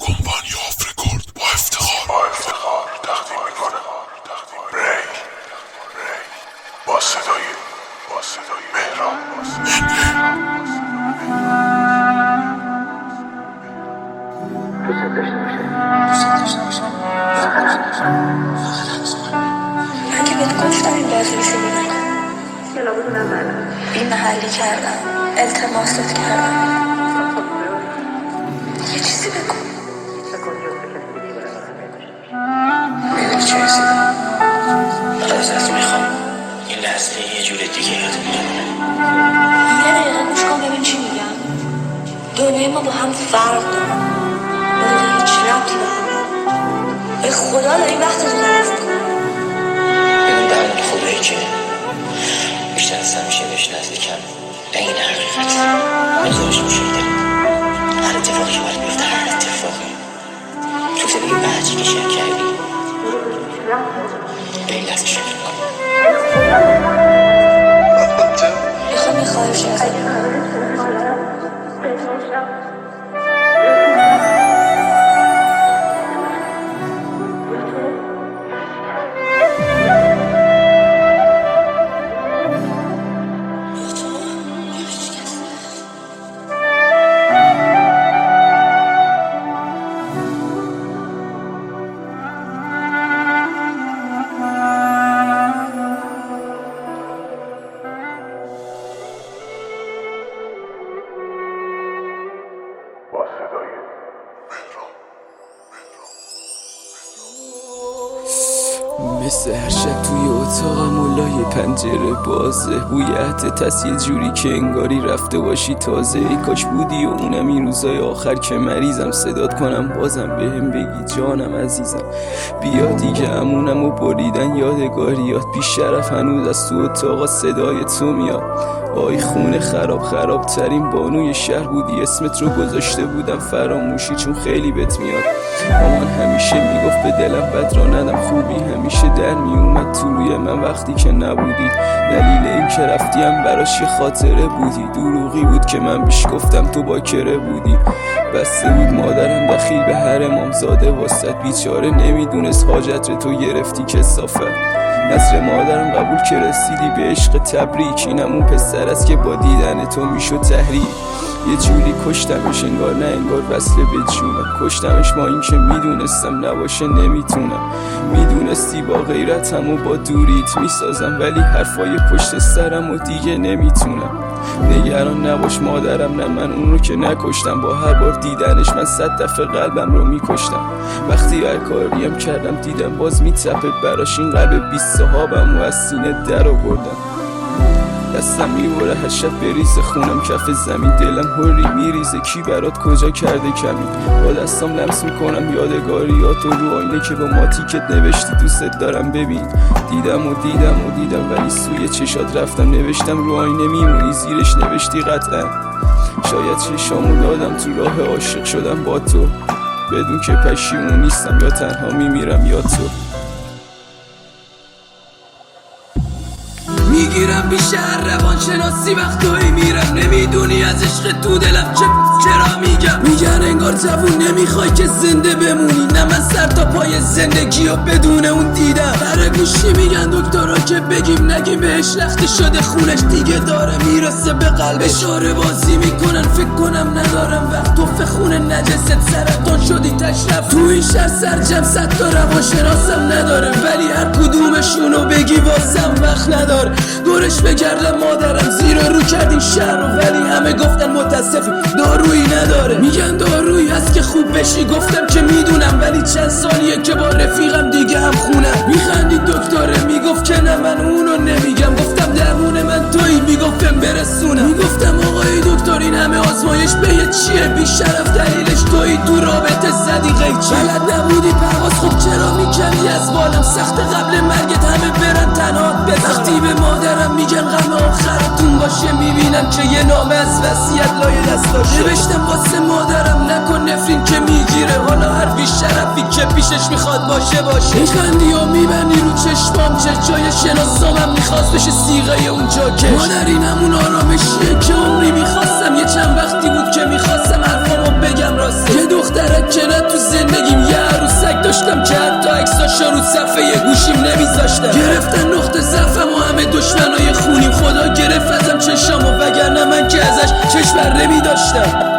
کمپانی آف رکورد با افتخار تقدیم میکنه ری با صدای مهران من که بهت گفتم این بازی رو شروع نکن. بی محلی کردم، التماست کردم، یه چیزی بگو. میدونی چه رسیدم؟ ازت میخوام این لحظه یه جور دیگه یاد میکنم. یه دقیقه گوش کن ببین چی میگم. دنیای ما با هم فرق داره، با هیچ ربطی به هم نداره. به خدا داری وقتتو تلف میکنی. ببین در مورد خدایی که بیشتر از همیشه بهش نزدیکم، این حقیقت مزارش میشه داریم. هر اتفاقی که باید بیفته، هر اتفاقی تو زندگی بحجی که شک کردی به این لحظه شکر میکنم. میخوام یه خواهشی ازت کنم. با صدای مثل هر شب توی اتاقم و لای پنجره بازه، بوی عطرت یه جوری که انگاری رفته باشی تازه. ای کاش بودی و اونم این روزای آخر که مریضم صدات کنم بازم بهم بگی جانم عزیزم بیا دیگه. امونم و بریدن یادگاریات بی شرف هنوز از تو اتاقا صدای تو میاد. آی خونه خراب ترین بانوی شهر بودی، اسمت رو گذاشته بودم فراموشی چون خیلی بهت میاد. مامان همیشه میگفت به دلم بد را ندم، خوبی همیشه در میومد تو روی من وقتی که نبودی. دلیل این که رفتیم براش یه خاطره بودی، دروغی بود که من بیش گفتم تو باکره بودی. بسته بود مادرم دخیل به هر امامزاده واسد، بیچاره نمیدونست حاجت تو گرفتی کثافت. نظر مادرم قبول که رسیدی به عشق تبریک، اینم اون پسر است که با دیدن تو میشد تحریک. یه جوری کشتمش انگار نه انگار وصله به جونم، کشتمش با این که میدونستم نباشه نمیتونم. میدونستی با غیرتم و با دوریت میسازم، ولی حرفای پشت سرم و دیگه نمیتونم. نگران نباش مادرم، نه من اون رو که نکشتم، با هر بار دیدنش من 100 دفعه قلبم رو میکشتم. وقتی هر کاریم کردم دیدم باز میتپه براش، این قلب 20 صحابم و از سینه در آوردم. دستم میبره هر شب بریزه خونم کف زمین، دلم هوری میریزه کی برات کجا کرده کمی. با دستم لمس میکنم یادگاریات رو آینه که با ماتیکت نوشتی دوست دارم. ببین دیدم ولی سوی چشات رفتم، نوشتم رو آینه میمونی زیرش نوشتی قطعا. شاید چشامو دادم تو راه عاشق شدم با تو، بدون که پشیمون نیستم یا تنها میمیرم یا تو. میگیرم بیشتر روانشناسی وقتایی میرم، نمیدونی از عشق تو دلم چرا میگن انگار جوون نمیخوای که زنده بمونی، نه من سر تا پای زندگی و بدون اون دیدم. در گوشی میگن دکترها که بگیم نگیم بهش لخته شده خونش دیگه داره میرسه به قلبش. اشاره بازی میکنن فکر کنم ندارم وقت، توف خونه نجست سرطان شدی تشرف. تو این شهر سرجم 100 تا روانشناسم نداره، ولی هر کدومشونو بگی واسم وقت نداره. دورش بگردم مادرم زیر رو کردین شهر رو، ولی همه گفتن متاسفی دارویی نداره. میگن دارویی هست که خوب بشی، گفتم که میدونم ولی چند سالیه که با رفیقم دیگه هم خونم. میخندید دکتره میگفت که نه من اونو نمیگم، گفتم درمون من تویی میگفتم برسونم. میگفتم آقای دکتر این همه آزمایش به یه چیه، بی شرف دلیلش تویی تو رابطه زدی قیچی. بلد نبودی پرواز خب چرا میکنی از بالم، سخت قبل مرگت همه برن تنهات بذار. وقتی به مادرم میگن غم آخرتون باشه، میبینم که یه نامه از وصیت لای دستاشه. نوشتم واسه مادرم نکن نفرین که میگیره، حالا هر بی شرفی که پیشش میخواد باشه. میخندی و میبندی رو چشمام، چه جای شناسامم میخواست بشه سیغه اون جاکش. مادر این همون آرامشیه که عمری میخواستم، یه چند وقتی بود که میخواستم حرفامو بگم راسته. یه دخترک که نه تو گوشا رو صفحه گوشیم نمیذاشتم. گرفتن نقطه ضعفم و همه دشمنای خونیم. خدا گرفت ازم چشامو وگرنه من که ازش چشم بر نمیداشتم.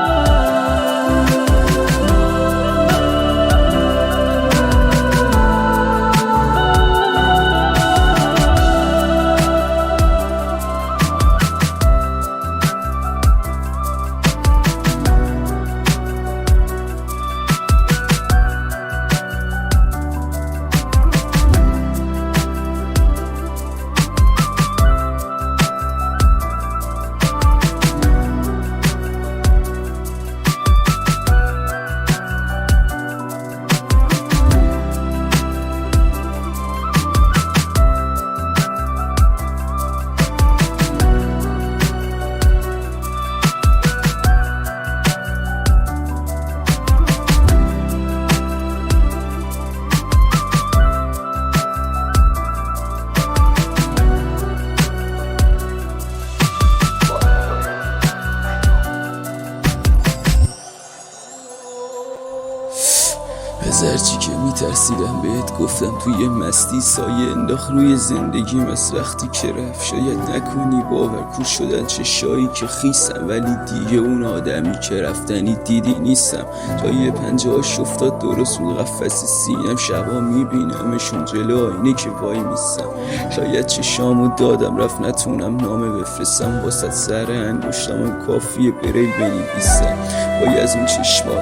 هزارچی که میترسیدم بهت گفتم توی مستی سایه انداخت روی زندگیم از وقتی که رفت. شاید نکنی باور کو شدن چشایی که خیسم، ولی دیگه اون آدمی که رفتنی دیدی نیستم. تا یه پنجه‌هاش افتاد درست رو قفس سینم، شبا میبینمشون جلو آینه که وای میستم. شاید چشامو دادم رفت نتونم نامه بفرستم، واسه سر انگشتم کافیه بریل بنویسم. وای از اون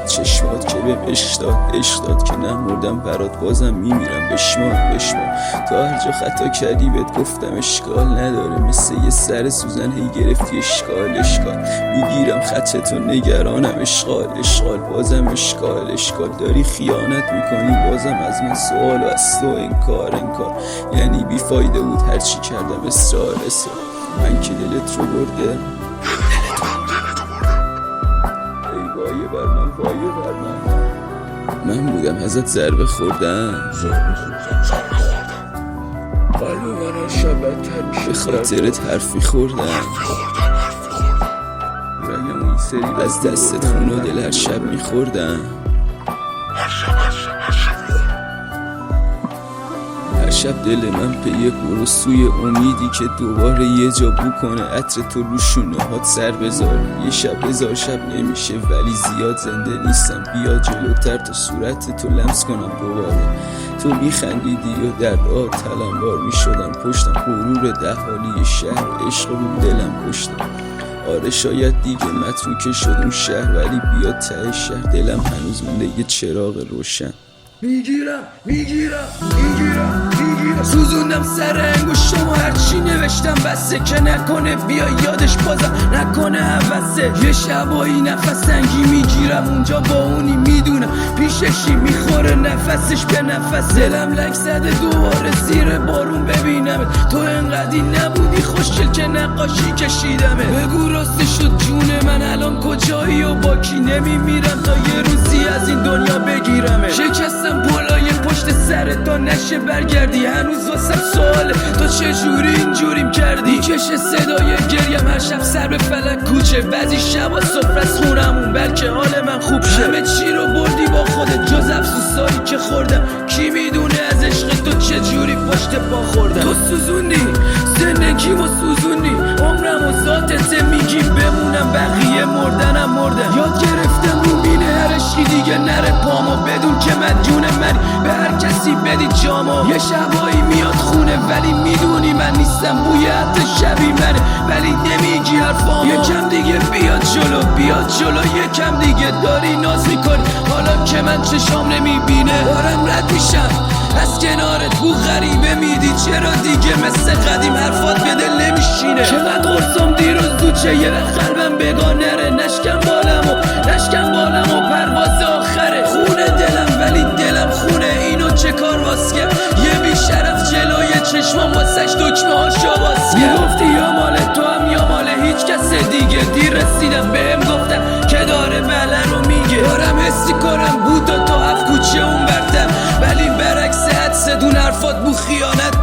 چشمات که بهم عشق داد که نمردم برات بازم میمیرم. بشمار تا هر جا خطا کردی بهت گفتم اشکال نداره، مثل یه سر سوزن هی گرفتی اشکال میگیرم خطتو نگرانم. اشغال بازم اشکال داری خیانت میکنی بازم از من سوال و از تو انکار یعنی بیفایده بود هرچی کردم اصرار من که دلت رو برده. ای وایه بر من بودم ازت ضربه خوردم. ولی من شبتر میشه به خاطرت حرف میخوردم. رگم این سری از دستت خون و دل هر شب میخوردم. هر شب دل من پی برو سوی امیدی که دوباره یه جا بو کنه عطر تو رو شونه هات سر بذار. یه شب 1000 شب نمیشه ولی زیاد زنده نیستم. بیا جلوتر تا صورت تو لمس کنم دوباره. تو میخندیدی و در راه تلمبار میشدم پشتم غرور ده حالی شهر عشق رو دلم کشتم. آره شاید دیگه متروکه شد اون شهر، ولی بیا ته شهر دلم هنوز مونده یه چراغ روشن. میگیرم سوزوندم سر انگشتم و هرچی نوشتم بسه که نکنه بیا یادش بازم نکنه هوسه. یه شبایی نفس تنگی میگیرم اونجا با اونی میدونم پیششی میخوره نفسش به نفس. دلم لنگ زده دوباره زیر بارون ببینم تو انقدی نبودی خوشگل که نقاشی کشیدمه. بگو راسته شد جون من الان کجایی و با کی نمیمیرم تا یه روزی از این دنیا بگیرمه. شکستم بالای پشت سرت تا نشه برگردی، هنوز واسم سواله تو چجوری اینجوریم کردی. کش صدای گریم هر شب سر به فلک کوچه، بعضی شبا صبح از خونمون بلکه حال من خوب شه. همه چی رو بردی با خودت جز افسوسایی که خوردم، کی میدونه از عشق تو چجوری پشت پا خوردم. تو سوزوندی زندگیمو سوزوندی عمرم و ذاتت میگی بمونم بقیه مردنم یاد گرفتم رو بینه هر عشقی دیگه نره پامو بدون که مدیون من به هر کسی بدی جامو. یه شبایی میاد خونه ولی میدونی من نیستم، بوی حتی شبی منه ولی نمیگی حرفامو. یکم دیگه بیاد جلو یکم دیگه داری ناز میکنی حالا که من چشام نمیبینه. دارم رد میشم از کنارت بو غریبه میدی چرا دیگه مثل قدیم حرفات به دل نمیشینه. چقدر قرصم دیروز دوچه یه قلبم بگانره، نشکم بالم و پرواز آخره. خونه دلم ولی دلم خونه اینو چه کار واسه یه بیشرف جلوی چشمام واسش دکمه هاشو واسه. گفتی یا مال تو هم یا مال هیچ کس دیگه، دیر رسیدم بهم گفتم که داره بله رو میگه. دارم حسی کنم بود و تو هفت کوچه اون برتم ولی برعکس حدس دون حرفات بو خیانت